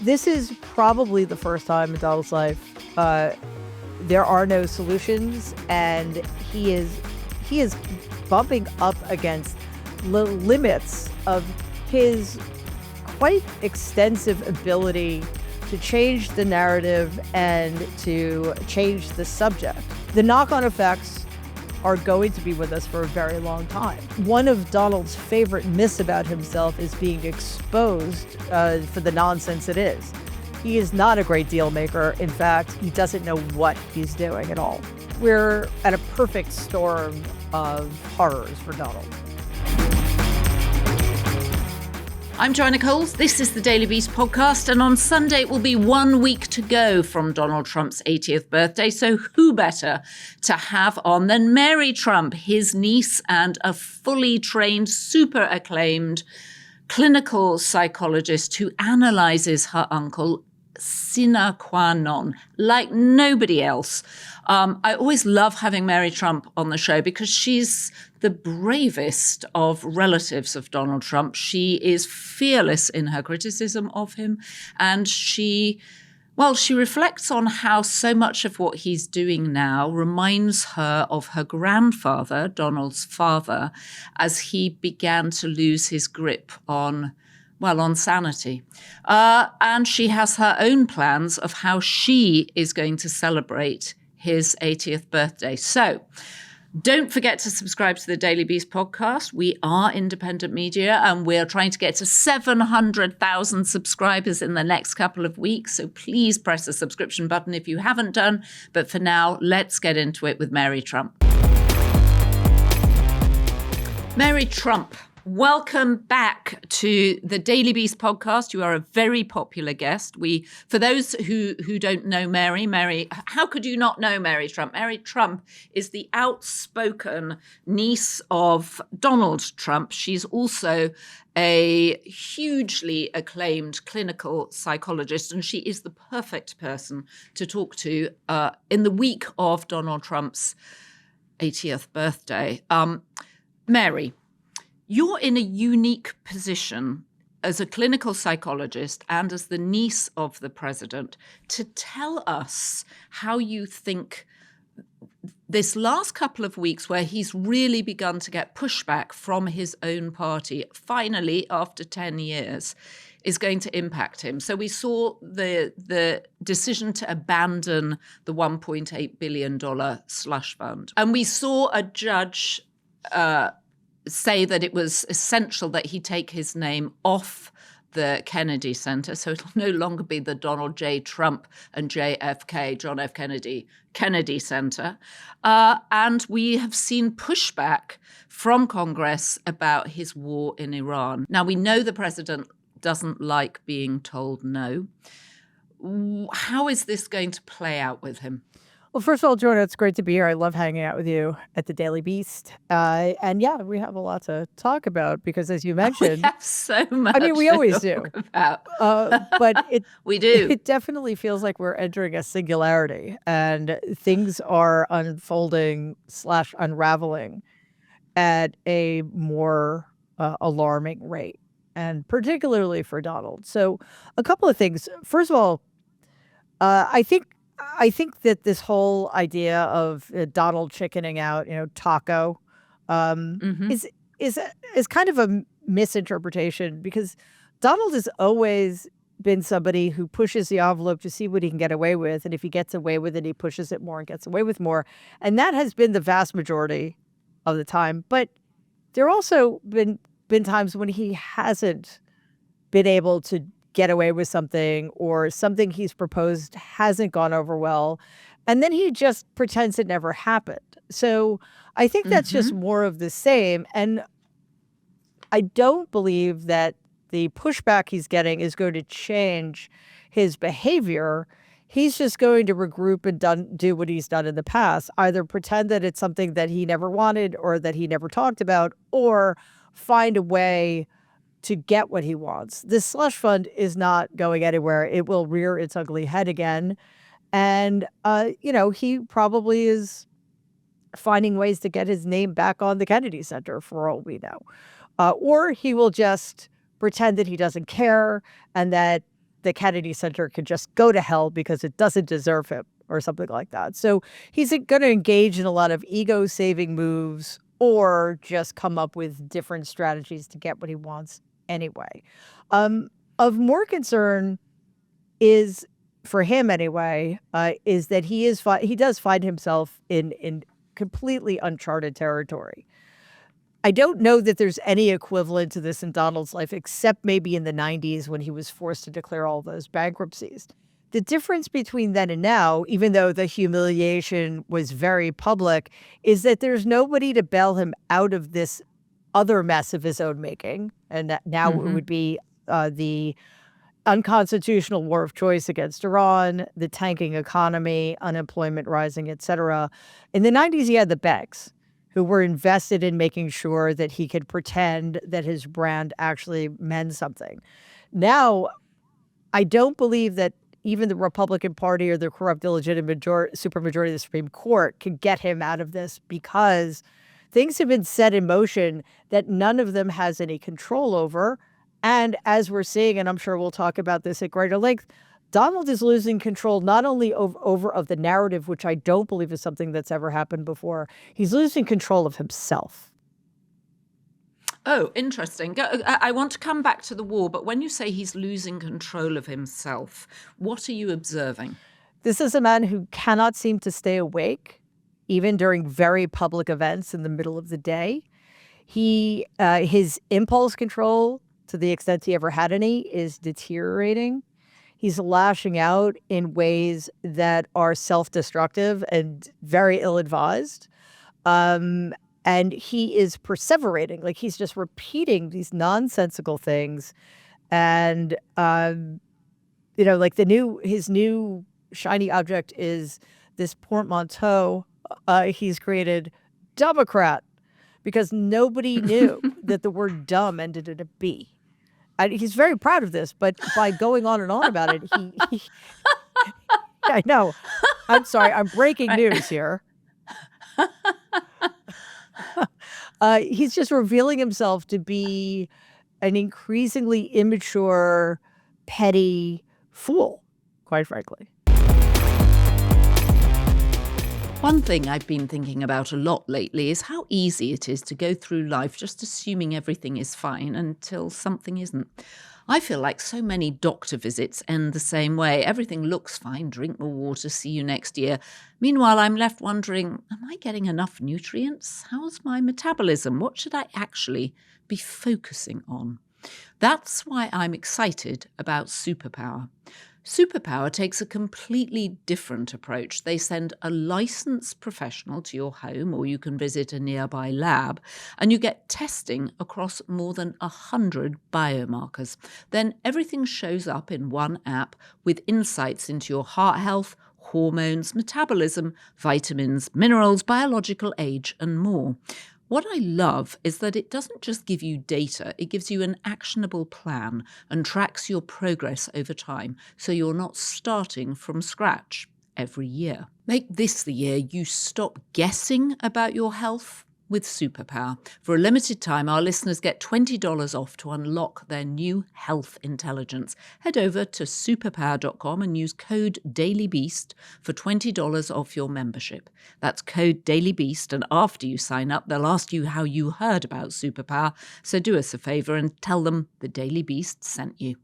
This is probably the first time in Donald's life there are no solutions, and he is bumping up against the limits of his quite extensive ability to change the narrative and to change the subject. The knock-on effects are going to be with us for a very long time. One of Donald's favorite myths about himself is being exposed for the nonsense it is. He is not a great deal maker. In fact, he doesn't know what he's doing at all. We're at a perfect storm of horrors for Donald. I'm Joanna Coles. This is the Daily Beast podcast, and on Sunday it will be 1 week to go from Donald Trump's 80th birthday. So who better to have on than Mary Trump, his niece, and a fully trained, super acclaimed clinical psychologist who analyzes her uncle sine qua non, like nobody else. I always love having Mary Trump on the show because she's the bravest of relatives of Donald Trump. She is fearless in her criticism of him, and she reflects on how so much of what he's doing now reminds her of her grandfather, Donald's father, as he began to lose his grip on sanity. And she has her own plans of how she is going to celebrate his 80th birthday. So don't forget to subscribe to the Daily Beast podcast. We are independent media, and we're trying to get to 700,000 subscribers in the next couple of weeks. So please press the subscription button if you haven't done. But for now, let's get into it with Mary Trump. Mary Trump, welcome back to the Daily Beast podcast. You are a very popular guest. For those who don't know Mary, how could you not know Mary Trump? Mary Trump is the outspoken niece of Donald Trump. She's also a hugely acclaimed clinical psychologist, and she is the perfect person to talk to in the week of Donald Trump's 80th birthday. Mary, you're in a unique position as a clinical psychologist and as the niece of the president to tell us how you think this last couple of weeks, where he's really begun to get pushback from his own party, finally, after 10 years, is going to impact him. So we saw the decision to abandon the $1.8 billion slush fund. And we saw a judge say that it was essential that he take his name off the Kennedy Center. So it'll no longer be the Donald J. Trump and JFK, John F. Kennedy Center. And we have seen pushback from Congress about his war in Iran. Now, we know the president doesn't like being told no. How is this going to play out with him? Well, first of all, Jordan, it's great to be here. I love hanging out with you at the Daily Beast. And yeah, we have a lot to talk about because, as you mentioned, we have so much. I mean, we always do. About. But we do. It definitely feels like we're entering a singularity, and things are unfolding / unraveling at a more alarming rate, and particularly for Donald. So, a couple of things. First of all, I think that this whole idea of Donald chickening out, taco, is kind of a misinterpretation, because Donald has always been somebody who pushes the envelope to see what he can get away with, and if he gets away with it, he pushes it more and gets away with more, and that has been the vast majority of the time. But there also been times when he hasn't been able to get away with something, or something he's proposed hasn't gone over well, and then he just pretends it never happened. So I think that's just more of the same, and I don't believe that the pushback he's getting is going to change his behavior. He's just going to regroup and do what he's done in the past, either pretend that it's something that he never wanted or that he never talked about, or find a way to get what he wants. This slush fund is not going anywhere. It will rear its ugly head again. And, he probably is finding ways to get his name back on the Kennedy Center, for all we know. Or he will just pretend that he doesn't care, and that the Kennedy Center could just go to hell because it doesn't deserve him or something like that. So he's going to engage in a lot of ego-saving moves or just come up with different strategies to get what he wants anyway. Of more concern is, for him anyway, is that he does find himself in completely uncharted territory. I don't know that there's any equivalent to this in Donald's life, except maybe in the 90s when he was forced to declare all those bankruptcies. The difference between then and now, even though the humiliation was very public, is that there's nobody to bail him out of this other mess of his own making. And that now it would be the unconstitutional war of choice against Iran, the tanking economy, unemployment rising, et cetera. In the 90s, he had the banks who were invested in making sure that he could pretend that his brand actually meant something. Now, I don't believe that even the Republican Party or the corrupt illegitimate supermajority of the Supreme Court can get him out of this, because things have been set in motion that none of them has any control over. And as we're seeing, and I'm sure we'll talk about this at greater length, Donald is losing control not only over of the narrative, which I don't believe is something that's ever happened before. He's losing control of himself. Oh, interesting. I want to come back to the war, but when you say he's losing control of himself, what are you observing? This is a man who cannot seem to stay awake, even during very public events in the middle of the day. His impulse control, to the extent he ever had any, is deteriorating. He's lashing out in ways that are self-destructive and very ill-advised. And he is perseverating. Like, he's just repeating these nonsensical things. And, like his new shiny object is this portmanteau he's created, Democrat, because nobody knew that the word dumb ended in a B. He's very proud of this, but by going on and on about it, I know. I'm sorry. I'm breaking news here. He's just revealing himself to be an increasingly immature, petty fool, quite frankly. One thing I've been thinking about a lot lately is how easy it is to go through life just assuming everything is fine until something isn't. I feel like so many doctor visits end the same way. Everything looks fine, drink more water, see you next year. Meanwhile, I'm left wondering, am I getting enough nutrients? How's my metabolism? What should I actually be focusing on? That's why I'm excited about Superpower. Superpower takes a completely different approach. They send a licensed professional to your home, or you can visit a nearby lab, and you get testing across more than 100 biomarkers. Then everything shows up in one app with insights into your heart health, hormones, metabolism, vitamins, minerals, biological age, and more. What I love is that it doesn't just give you data, it gives you an actionable plan and tracks your progress over time, so you're not starting from scratch every year. Make this the year you stop guessing about your health with Superpower. For a limited time, our listeners get $20 off to unlock their new health intelligence. Head over to superpower.com and use code DailyBeast for $20 off your membership. That's code DailyBeast, and after you sign up, they'll ask you how you heard about Superpower. So do us a favor and tell them the Daily Beast sent you.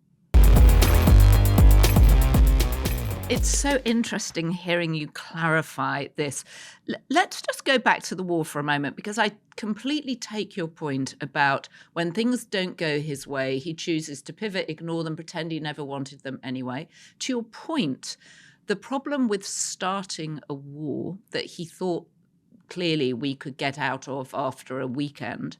It's so interesting hearing you clarify this. Let's just go back to the war for a moment, because I completely take your point about when things don't go his way, he chooses to pivot, ignore them, pretend he never wanted them anyway. To your point, the problem with starting a war that he thought clearly we could get out of after a weekend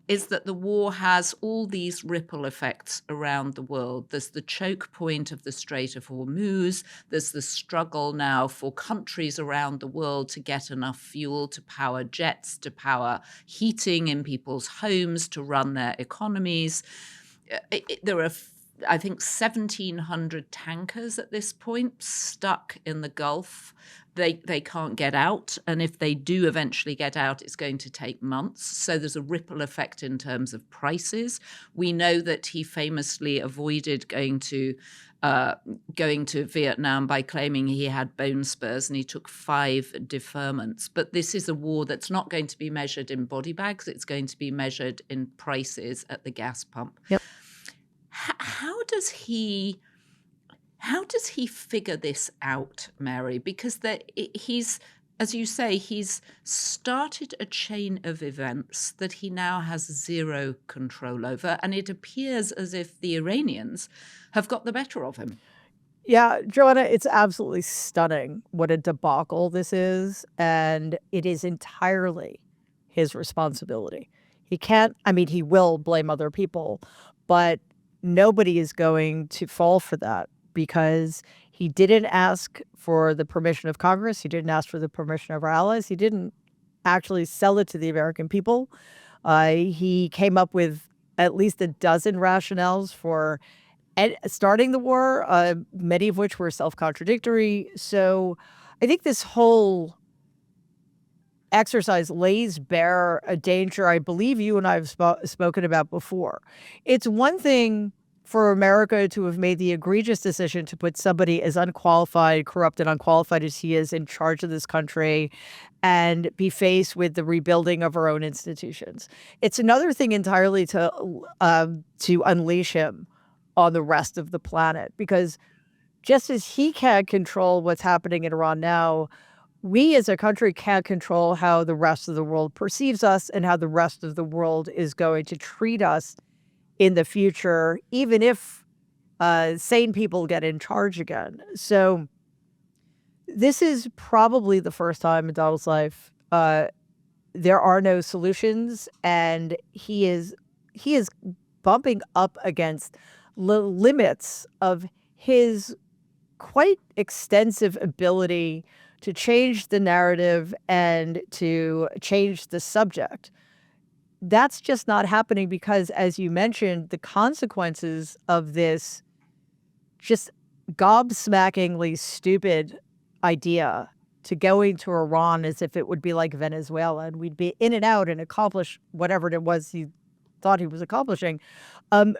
is that the war has all these ripple effects around the world. There's the choke point of the Strait of Hormuz. There's the struggle now for countries around the world to get enough fuel to power jets, to power heating in people's homes, to run their economies. There are I think 1,700 tankers at this point stuck in the Gulf. They can't get out. And if they do eventually get out, it's going to take months. So there's a ripple effect in terms of prices. We know that he famously avoided going to Vietnam by claiming he had bone spurs, and he took 5 deferments. But this is a war that's not going to be measured in body bags. It's going to be measured in prices at the gas pump. Yep. How does he figure this out, Mary? Because he's, as you say, he's started a chain of events that he now has zero control over, and it appears as if the Iranians have got the better of him. Yeah, Joanna, it's absolutely stunning what a debacle this is, and it is entirely his responsibility. He can't, I mean, he will blame other people, but nobody is going to fall for that because he didn't ask for the permission of Congress. He didn't ask for the permission of our allies. He didn't actually sell it to the American people. He came up with at least a dozen rationales for starting the war, many of which were self-contradictory. So I think this whole exercise lays bare a danger I believe you and I have spoken about before. It's one thing for America to have made the egregious decision to put somebody as unqualified, corrupt, and unqualified as he is in charge of this country and be faced with the rebuilding of our own institutions. It's another thing entirely to unleash him on the rest of the planet, because just as he can't control what's happening in Iran now, we as a country can't control how the rest of the world perceives us and how the rest of the world is going to treat us in the future, even if sane people get in charge again. So this is probably the first time in Donald's life there are no solutions, and he is bumping up against limits of his quite extensive ability to change the narrative and to change the subject. That's just not happening because, as you mentioned, the consequences of this just gobsmackingly stupid idea to going to Iran as if it would be like Venezuela and we'd be in and out and accomplish whatever it was he thought he was accomplishing. The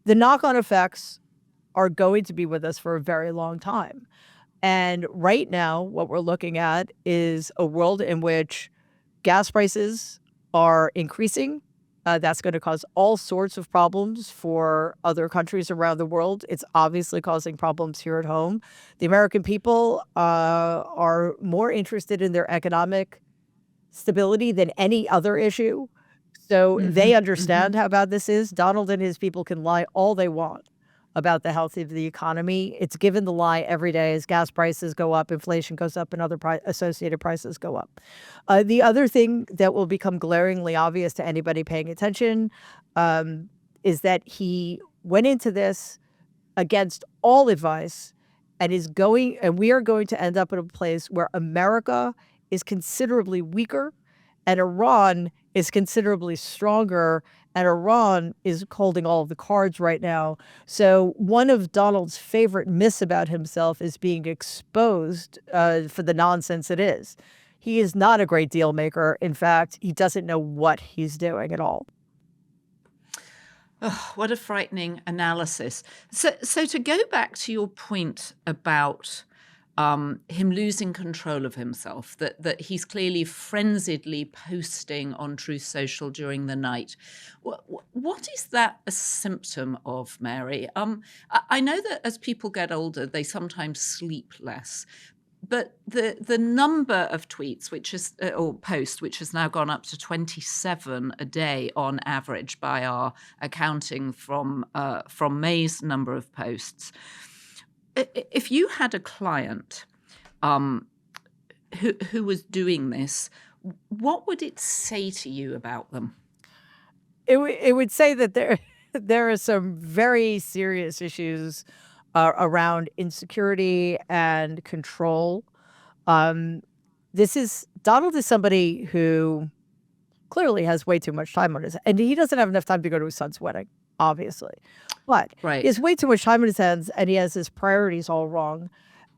knock-on effects are going to be with us for a very long time. And right now, what we're looking at is a world in which gas prices are increasing. That's going to cause all sorts of problems for other countries around the world. It's obviously causing problems here at home. The American people are more interested in their economic stability than any other issue. So they understand how bad this is. Donald and his people can lie all they want about the health of the economy. It's given the lie every day as gas prices go up, inflation goes up, and other associated prices go up. The other thing that will become glaringly obvious to anybody paying attention is that he went into this against all advice and we are going to end up in a place where America is considerably weaker and Iran is considerably stronger, and Iran is holding all of the cards right now. So one of Donald's favorite myths about himself is being exposed for the nonsense it is. He is not a great deal maker. In fact, he doesn't know what he's doing at all. Oh, what a frightening analysis. So to go back to your point about him losing control of himself, that he's clearly frenziedly posting on Truth Social during the night. What is that a symptom of, Mary? I know that as people get older, they sometimes sleep less. But the number of tweets, or posts, which has now gone up to 27 a day on average by our accounting from May's number of posts. If you had a client who was doing this, what would it say to you about them? It would say that there are some very serious issues around insecurity and control. Donald is somebody who clearly has way too much time on his, and he doesn't have enough time to go to his son's wedding. obviously. But he has Right. way too much time on his hands, and he has his priorities all wrong.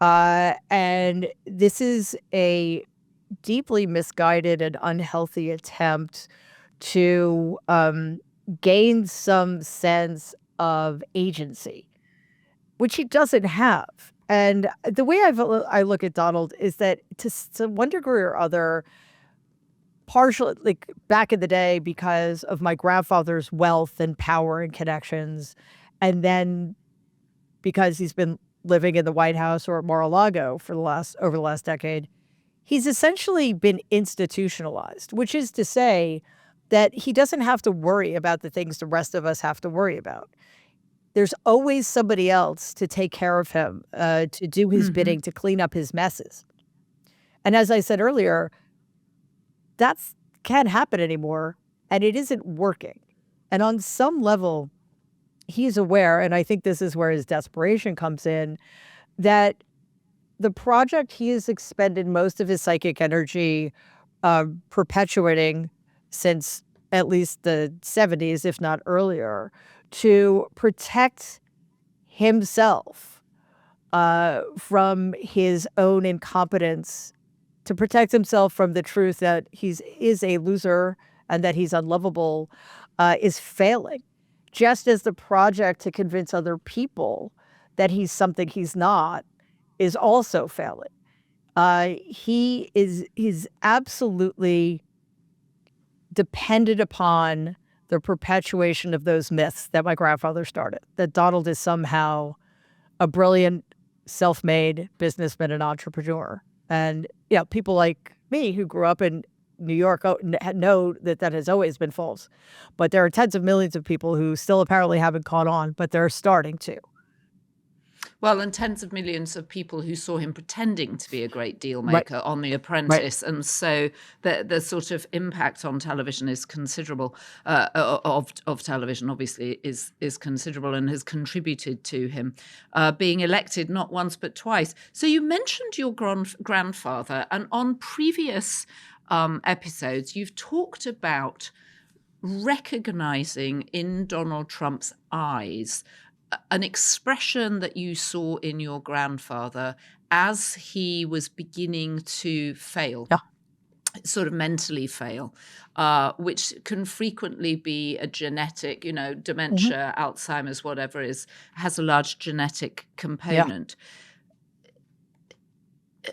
And this is a deeply misguided and unhealthy attempt to gain some sense of agency, which he doesn't have. And the way I look at Donald is that to one degree or other, partially like back in the day because of my grandfather's wealth and power and connections, and then because he's been living in the White House or at Mar-a-Lago for over the last decade, he's essentially been institutionalized, which is to say that he doesn't have to worry about the things the rest of us have to worry about. There's always somebody else to take care of him, to do his Hmm. bidding, to clean up his messes. And as I said earlier, that's can't happen anymore, and it isn't working. And on some level, he's aware, and I think this is where his desperation comes in, that the project he has expended most of his psychic energy perpetuating since at least the 70s, if not earlier, to protect himself from his own incompetence, to protect himself from the truth that is a loser and that he's unlovable, is failing. Just as the project to convince other people that he's something he's not is also failing. He's absolutely dependent upon the perpetuation of those myths that my grandfather started, that Donald is somehow a brilliant, self-made businessman and entrepreneur. And, yeah, people like me who grew up in New York know that that has always been false. But there are tens of millions of people who still apparently haven't caught on, but they're starting to. Well, and tens of millions of people who saw him pretending to be a great deal Right, maker on The right. Apprentice, and so the sort of impact on television is considerable. Of television, obviously, is considerable and has contributed to him being elected not once but twice. So you mentioned your grandfather, and on previous episodes, you've talked about recognizing in Donald Trump's eyes an expression that you saw in your grandfather as he was beginning to fail, Yeah. sort of mentally fail, which can frequently be a genetic, Mhm. dementia, Alzheimer's, whatever has a large genetic Yeah. component.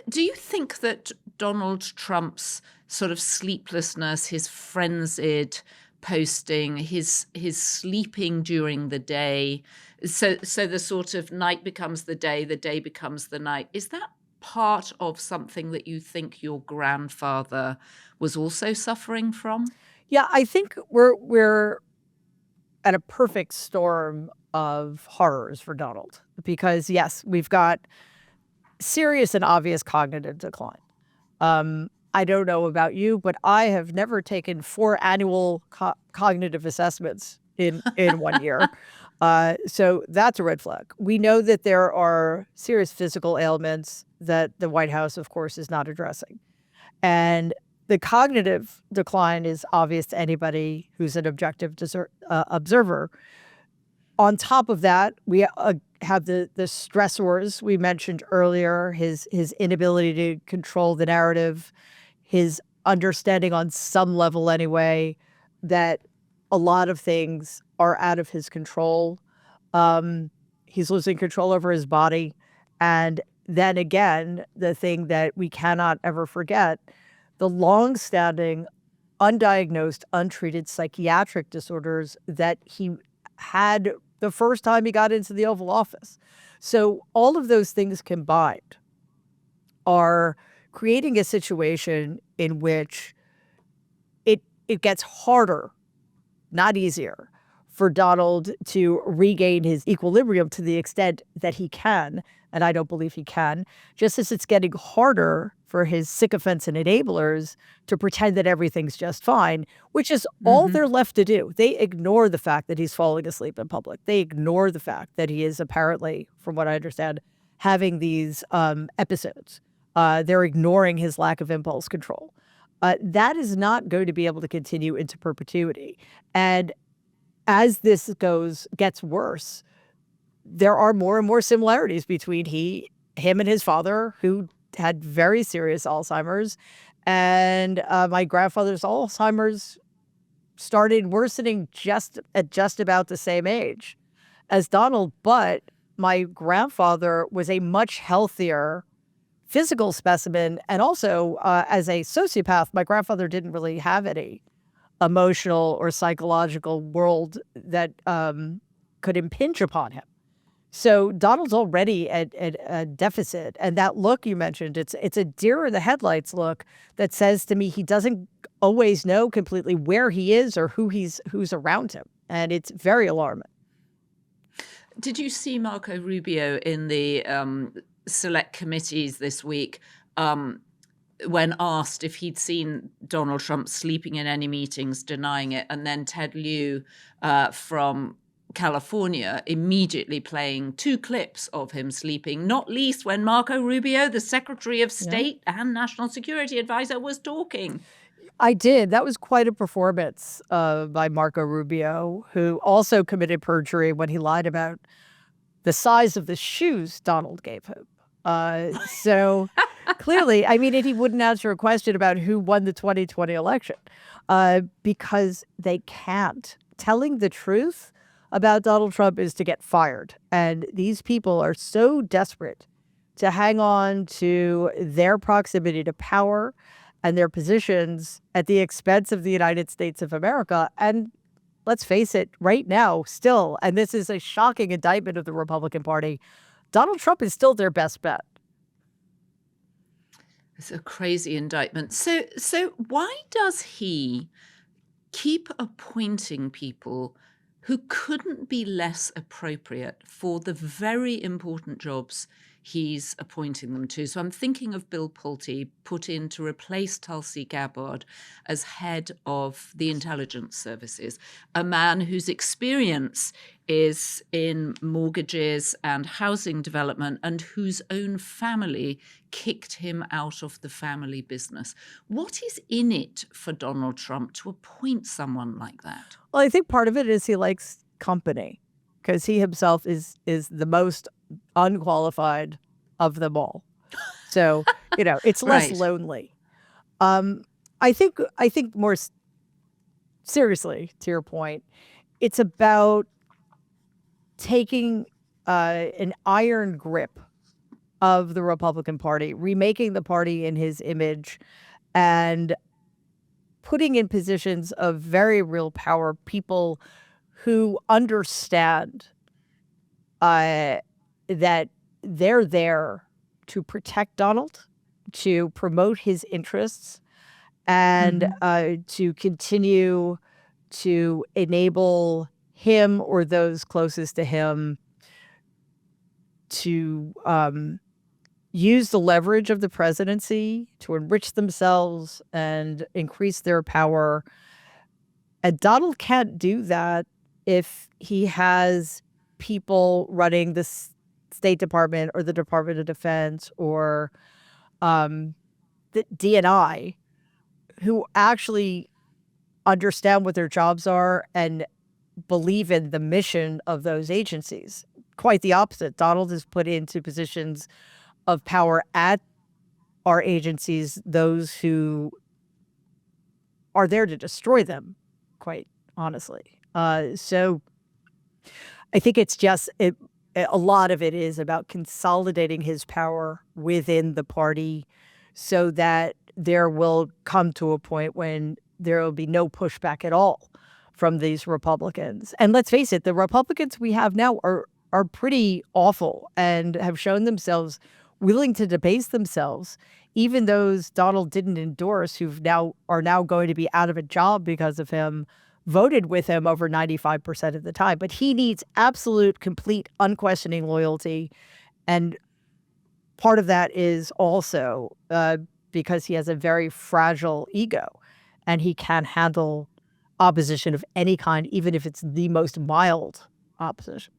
Do you think that Donald Trump's sort of sleeplessness, his frenzied posting, his sleeping during the day, so the sort of night becomes the day becomes the night, is that part of something that you think your grandfather was also suffering from? Yeah, I think we're at a perfect storm of horrors for Donald because, yes, we've got serious and obvious cognitive decline. I don't know about you, but I have never taken 4 annual cognitive assessments in 1 year. So that's a red flag. We know that there are serious physical ailments that the White House, of course, is not addressing. And the cognitive decline is obvious to anybody who's an objective observer. On top of that, we have the stressors we mentioned earlier, his inability to control the narrative, his understanding on some level anyway, that a lot of things are out of his control. Um, he's losing control over his body. And then again, the thing that we cannot ever forget, the long-standing, undiagnosed, untreated psychiatric disorders that he had the first time he got into the Oval Office. So all of those things combined are creating a situation in which it gets harder, not easier, for Donald to regain his equilibrium to the extent that he can, and I don't believe he can, just as it's getting harder for his sycophants and enablers to pretend that everything's just fine, which is all Hmm. they're left to do. They ignore the fact that he's falling asleep in public. They ignore the fact that he is apparently, from what I understand, having these episodes. They're ignoring his lack of impulse control. That is not going to be able to continue into perpetuity. And as this gets worse, there are more and more similarities between him and his father, who had very serious Alzheimer's. And my grandfather's Alzheimer's started worsening at just about the same age as Donald. But my grandfather was a much healthier physical specimen. And also, as a sociopath, my grandfather didn't really have any emotional or psychological world that could impinge upon him. So Donald's already at a deficit. And that look you mentioned, it's a deer in the headlights look that says to me he doesn't always know completely where he is or who's around him. And it's very alarming. Did you see Marco Rubio in the select committees this week when asked if he'd seen Donald Trump sleeping in any meetings, denying it, and then Ted Lieu from California immediately playing 2 clips of him sleeping, not least when Marco Rubio, the Secretary of State and National Security Advisor, was talking. I did. That was quite a performance by Marco Rubio, who also committed perjury when he lied about the size of the shoes Donald gave him. So clearly, I mean, he wouldn't answer a question about who won the 2020 election because they can't. Telling the truth about Donald Trump is to get fired. And these people are so desperate to hang on to their proximity to power and their positions at the expense of the United States of America. And let's face it, right now, still, and this is a shocking indictment of the Republican Party, Donald Trump is still their best bet. It's a crazy indictment. So why does he keep appointing people who couldn't be less appropriate for the very important jobs he's appointing them to? So I'm thinking of Bill Pulte, put in to replace Tulsi Gabbard as head of the intelligence services, a man whose experience is in mortgages and housing development and whose own family kicked him out of the family business. What is in it for Donald Trump to appoint someone like that? Well, I think part of it is he likes company because he himself is the most unqualified of them all. So, it's less Right. lonely. I think more seriously, to your point, it's about taking an iron grip of the Republican Party, remaking the party in his image, and putting in positions of very real power people who understand that they're there to protect Donald, to promote his interests, and to continue to enable him or those closest to him to use the leverage of the presidency to enrich themselves and increase their power. And Donald can't do that if he has people running the State Department or the Department of Defense or the DNI who actually understand what their jobs are and believe in the mission of those agencies. Quite the opposite. Donald is put into positions of power at our agencies, those who are there to destroy them, quite honestly. So I think it's just a lot of it is about consolidating his power within the party so that there will come to a point when there will be no pushback at all from these Republicans. And let's face it, the Republicans we have now are pretty awful and have shown themselves willing to debase themselves. Even those Donald didn't endorse, are now going to be out of a job because of him, voted with him over 95% of the time. But he needs absolute, complete, unquestioning loyalty. And part of that is also because he has a very fragile ego and he can't handle opposition of any kind, even if it's the most mild opposition.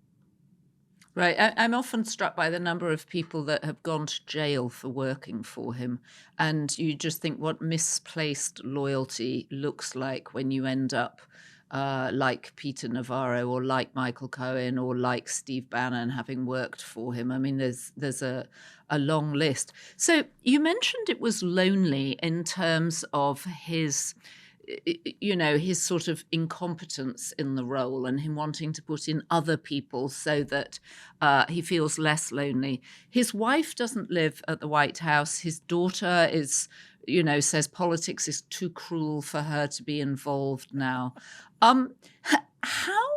Right. I'm often struck by the number of people that have gone to jail for working for him. And you just think what misplaced loyalty looks like when you end up like Peter Navarro or like Michael Cohen or like Steve Bannon, having worked for him. I mean, there's a long list. So you mentioned it was lonely in terms of his his sort of incompetence in the role and him wanting to put in other people so that he feels less lonely. His wife doesn't live at the White House. His daughter says politics is too cruel for her to be involved now. How,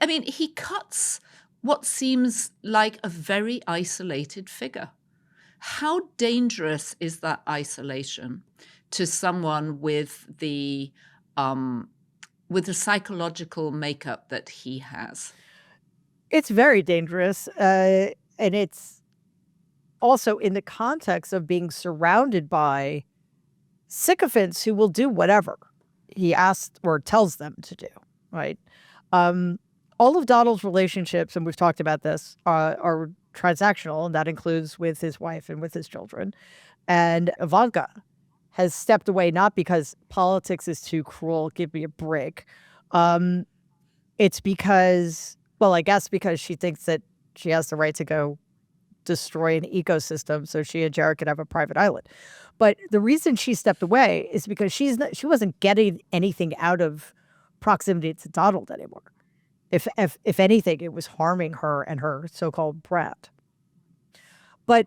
I mean, he cuts what seems like a very isolated figure. How dangerous is that isolation to someone with the psychological makeup that he has? It's very dangerous, and it's also in the context of being surrounded by sycophants who will do whatever he asks or tells them to do, right? All of Donald's relationships, and we've talked about this, are transactional, and that includes with his wife and with his children. And Ivanka has stepped away not because politics is too cruel, give me a break. It's because, well, I guess because she thinks that she has the right to go destroy an ecosystem so she and Jared could have a private island. But the reason she stepped away is because she wasn't getting anything out of proximity to Donald anymore. If anything, it was harming her and her so-called brat. But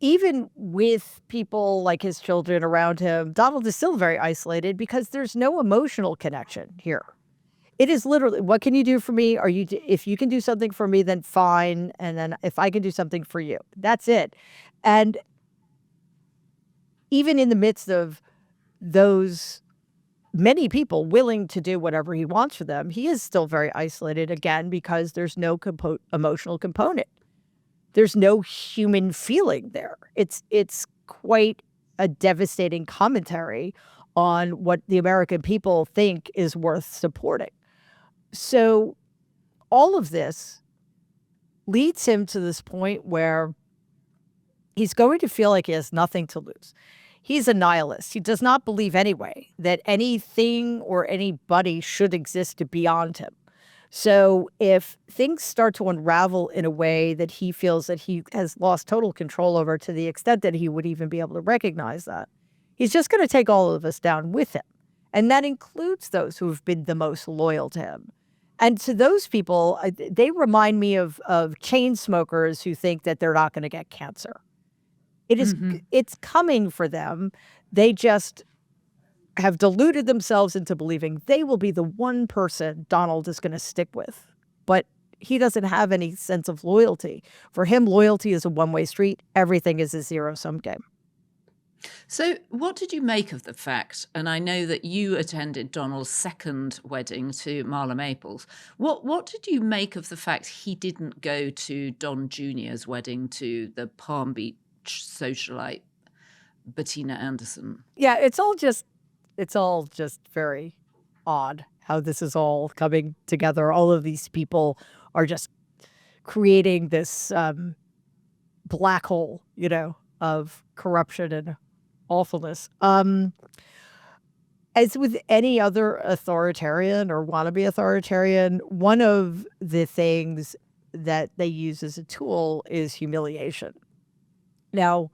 even with people like his children around him, Donald is still very isolated because there's no emotional connection here. It is literally, what can you do for me? If you can do something for me, then fine. And then if I can do something for you, that's it. And even in the midst of those many people willing to do whatever he wants for them, he is still very isolated, again, because there's no emotional component. There's no human feeling there. It's quite a devastating commentary on what the American people think is worth supporting. So all of this leads him to this point where he's going to feel like he has nothing to lose. He's a nihilist. He does not believe anyway that anything or anybody should exist beyond him. So if things start to unravel in a way that he feels that he has lost total control over, to the extent that he would even be able to recognize that, he's just going to take all of us down with him. And that includes those who have been the most loyal to him. And to those people, they remind me of chain smokers who think that they're not going to get cancer. It's coming for them. They just have deluded themselves into believing they will be the one person Donald is going to stick with. But he doesn't have any sense of loyalty. For him, loyalty is a one-way street. Everything is a zero-sum game. So what did you make of the fact, and I know that you attended Donald's second wedding to Marla Maples, what did you make of the fact he didn't go to Don Jr.'s wedding to the Palm Beach socialite Bettina Anderson? Yeah, it's all just very odd how this is all coming together. All of these people are just creating this black hole, of corruption and awfulness. As with any other authoritarian or wannabe authoritarian, one of the things that they use as a tool is humiliation. Now,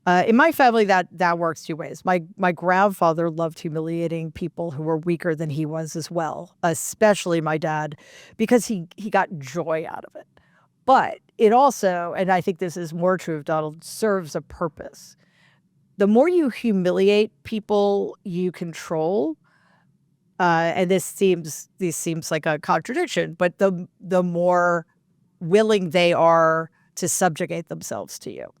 in my family, that works two ways. My grandfather loved humiliating people who were weaker than he was as well, especially my dad, because he got joy out of it. But it also, and I think this is more true of Donald, serves a purpose. The more you humiliate people you control, and this seems like a contradiction, but the more willing they are to subjugate themselves to you.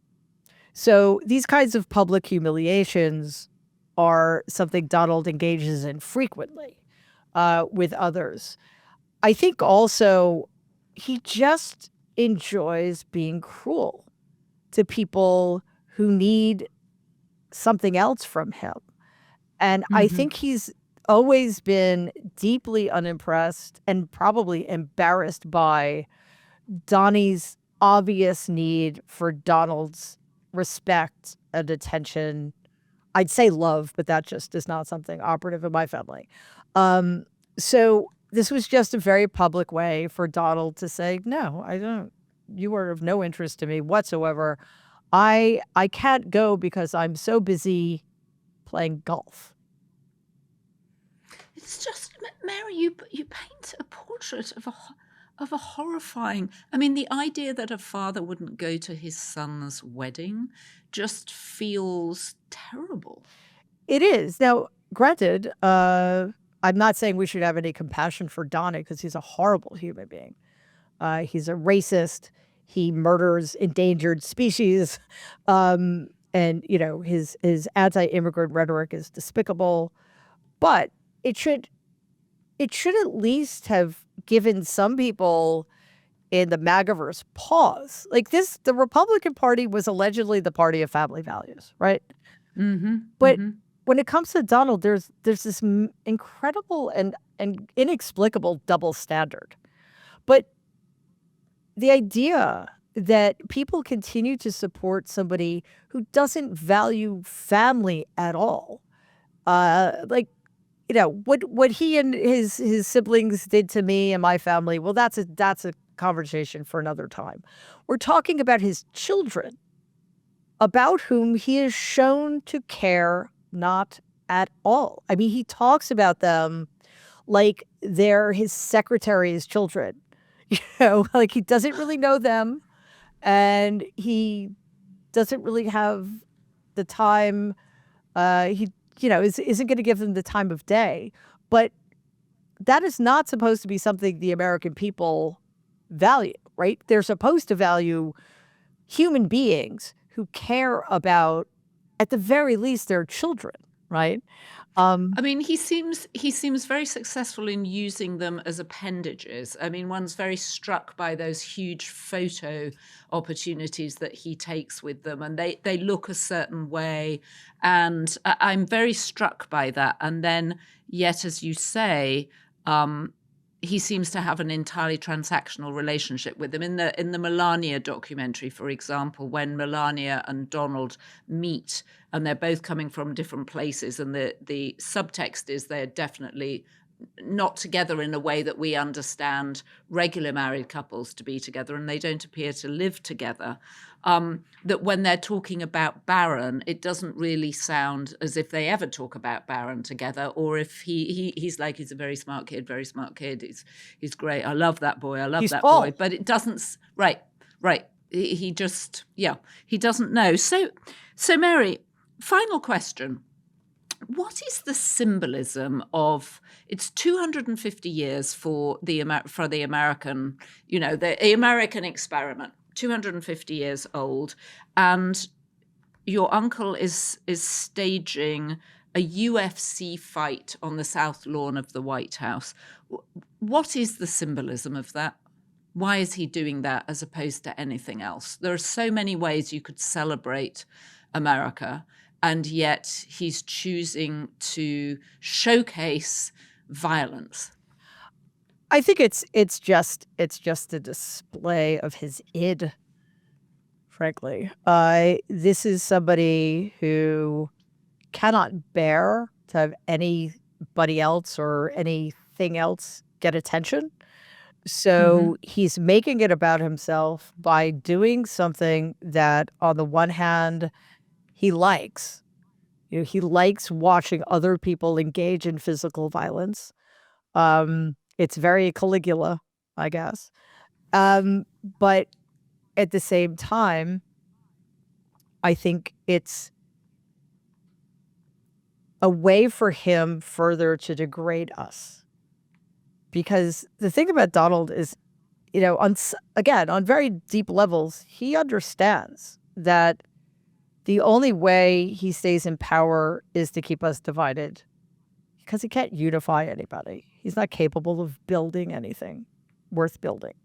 So these kinds of public humiliations are something Donald engages in frequently with others. I think also he just enjoys being cruel to people who need something else from him. And I think he's always been deeply unimpressed and probably embarrassed by Donnie's obvious need for Donald's respect and attention. I'd say love, but that just is not something operative in my family. So this was just a very public way for Donald to say, no, I don't. You are of no interest to me whatsoever. I can't go because I'm so busy playing golf. It's just, Mary, you paint a portrait of a horrifying. I mean, the idea that a father wouldn't go to his son's wedding just feels terrible. It is. Now, granted, I'm not saying we should have any compassion for Donnie because he's a horrible human being. He's a racist. He murders endangered species. And, his anti-immigrant rhetoric is despicable. But it should at least have given some people in the MAGAverse pause. Like this, the Republican Party was allegedly the party of family values, right? Mm-hmm. But Mm-hmm. when it comes to Donald, there's this incredible and inexplicable double standard. But the idea that people continue to support somebody who doesn't value family at all, like what he and his siblings did to me and my family, well, that's a conversation for another time. We're talking about his children, about whom he is shown to care not at all. I mean, he talks about them like they're his secretary's children. Like he doesn't really know them, and he doesn't really have the time. He isn't going to give them the time of day. But that is not supposed to be something the American people value, right? They're supposed to value human beings who care about, at the very least, their children, right? I mean, he seems very successful in using them as appendages. I mean, one's very struck by those huge photo opportunities that he takes with them, and they look a certain way, and I'm very struck by that. And then, yet, as you say, he seems to have an entirely transactional relationship with them. In the Melania documentary, for example, when Melania and Donald meet, and they're both coming from different places, and the subtext is they're definitely not together in a way that we understand regular married couples to be together, and they don't appear to live together. That when they're talking about Baron, it doesn't really sound as if they ever talk about Baron together, or if he's like, he's a very smart kid, he's great. I love that boy. I love He's that Paul. boy. But it doesn't. Right. He just, he doesn't know. So Mary, final question. What is the symbolism of, it's 250 years for the American, the American experiment, 250 years old, and your uncle is staging a UFC fight on the south lawn of the White House. What is the symbolism of that? Why is he doing that as opposed to anything else? There are so many ways you could celebrate America, and yet he's choosing to showcase violence. I think it's just a display of his id, frankly. This is somebody who cannot bear to have anybody else or anything else get attention. So he's making it about himself by doing something that, on the one hand, he likes. He likes watching other people engage in physical violence. It's very Caligula, I guess. But at the same time, I think it's a way for him further to degrade us. Because the thing about Donald is, on very deep levels, he understands that the only way he stays in power is to keep us divided, because he can't unify anybody. He's not capable of building anything worth building.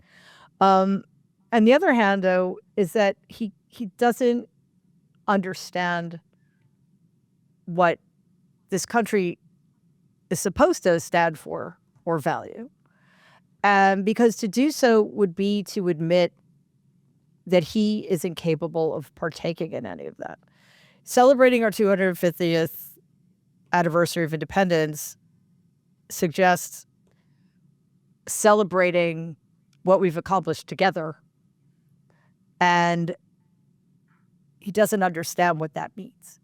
On the other hand, though, is that he doesn't understand what this country is supposed to stand for or value. Because to do so would be to admit that he is incapable of partaking in any of that. Celebrating our 250th anniversary of independence suggests celebrating what we've accomplished together. And he doesn't understand what that means.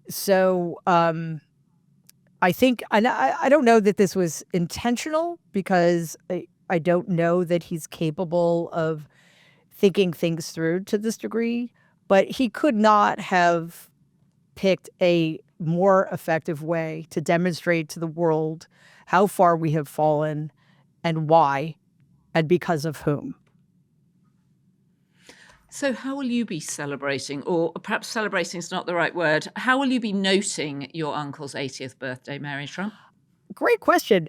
So I think, and I don't know that this was intentional, because I don't know that he's capable of thinking things through to this degree, but he could not have picked a more effective way to demonstrate to the world how far we have fallen and why, and because of whom. So how will you be celebrating, or perhaps celebrating is not the right word, how will you be noting your uncle's 80th birthday, Mary Trump? Great question.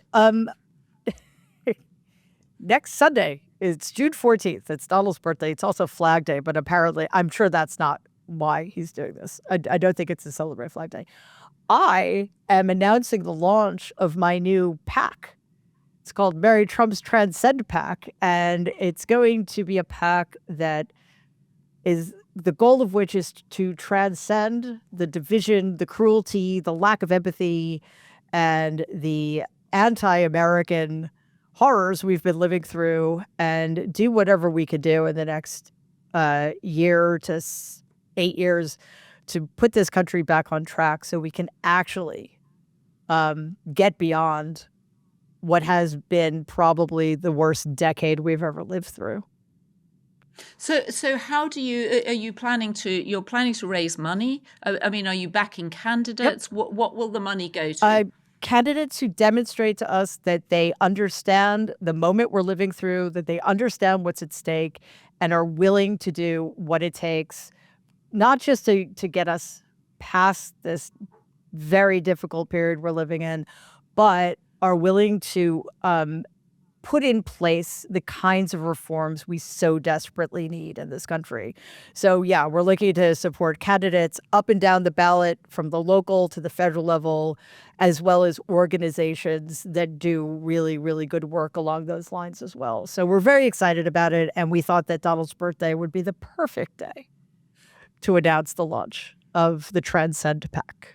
Next Sunday, it's June 14th. It's Donald's birthday. It's also Flag Day, but apparently, I'm sure that's not why he's doing this. I don't think it's to celebrate Flag Day. I am announcing the launch of my new PAC. It's called Mary Trump's Transcend PAC, and it's going to be a PAC that is the goal of which is to transcend the division, the cruelty, the lack of empathy, and the anti-American horrors we've been living through, and do whatever we could do in the next year to 8 years to put this country back on track so we can actually get beyond what has been probably the worst decade we've ever lived through. So how do you're planning to raise money? I mean, are you backing candidates? Yep. What will the money go to? Candidates who demonstrate to us that they understand the moment we're living through, that they understand what's at stake, and are willing to do what it takes, not just to get us past this very difficult period we're living in, but are willing to put in place the kinds of reforms we so desperately need in this country. So yeah, we're looking to support candidates up and down the ballot, from the local to the federal level, as well as organizations that do really, really good work along those lines as well. So we're very excited about it, and we thought that Donald's birthday would be the perfect day to announce the launch of the Transcend PAC.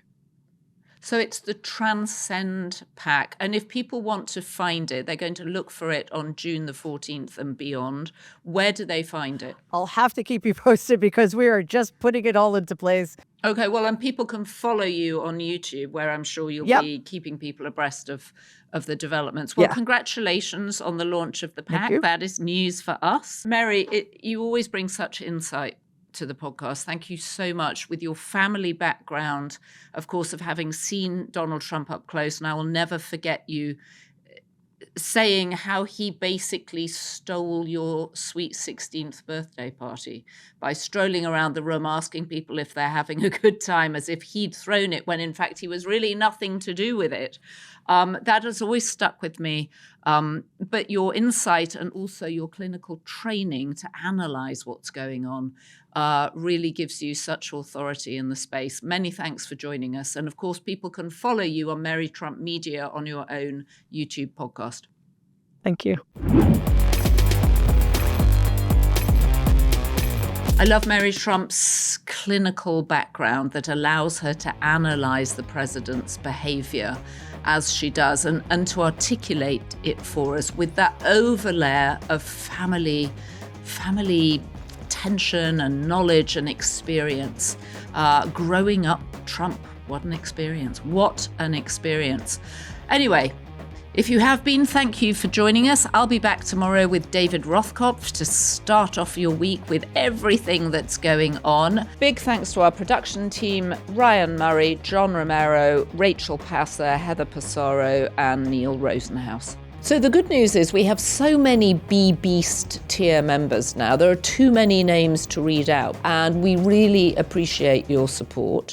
So it's the Transcend PAC. And if people want to find it, they're going to look for it on June the 14th and beyond. Where do they find it? I'll have to keep you posted, because we are just putting it all into place. Okay, well, and people can follow you on YouTube, where I'm sure you'll be keeping people abreast of the developments. Well, congratulations on the launch of the PAC. That is news for us. Mary, you always bring such insight to the podcast. Thank you so much. With your family background, of course, of having seen Donald Trump up close, and I will never forget you saying how he basically stole your sweet 16th birthday party by strolling around the room asking people if they're having a good time, as if he'd thrown it, when in fact he was really nothing to do with it. That has always stuck with me. But your insight and also your clinical training to analyze what's going on really gives you such authority in the space. Many thanks for joining us. And of course, people can follow you on Mary Trump Media on your own YouTube podcast. Thank you. I love Mary Trump's clinical background that allows her to analyze the president's behavior as she does, and to articulate it for us with that overlay of family tension and knowledge and experience. Growing up Trump, what an experience. What an experience. Anyway, if you have been, thank you for joining us. I'll be back tomorrow with David Rothkopf to start off your week with everything that's going on. Big thanks to our production team, Ryan Murray, John Romero, Rachel Passer, Heather Passaro, and Neil Rosenhaus. So the good news is we have so many B-Beast tier members now. There are too many names to read out, and we really appreciate your support.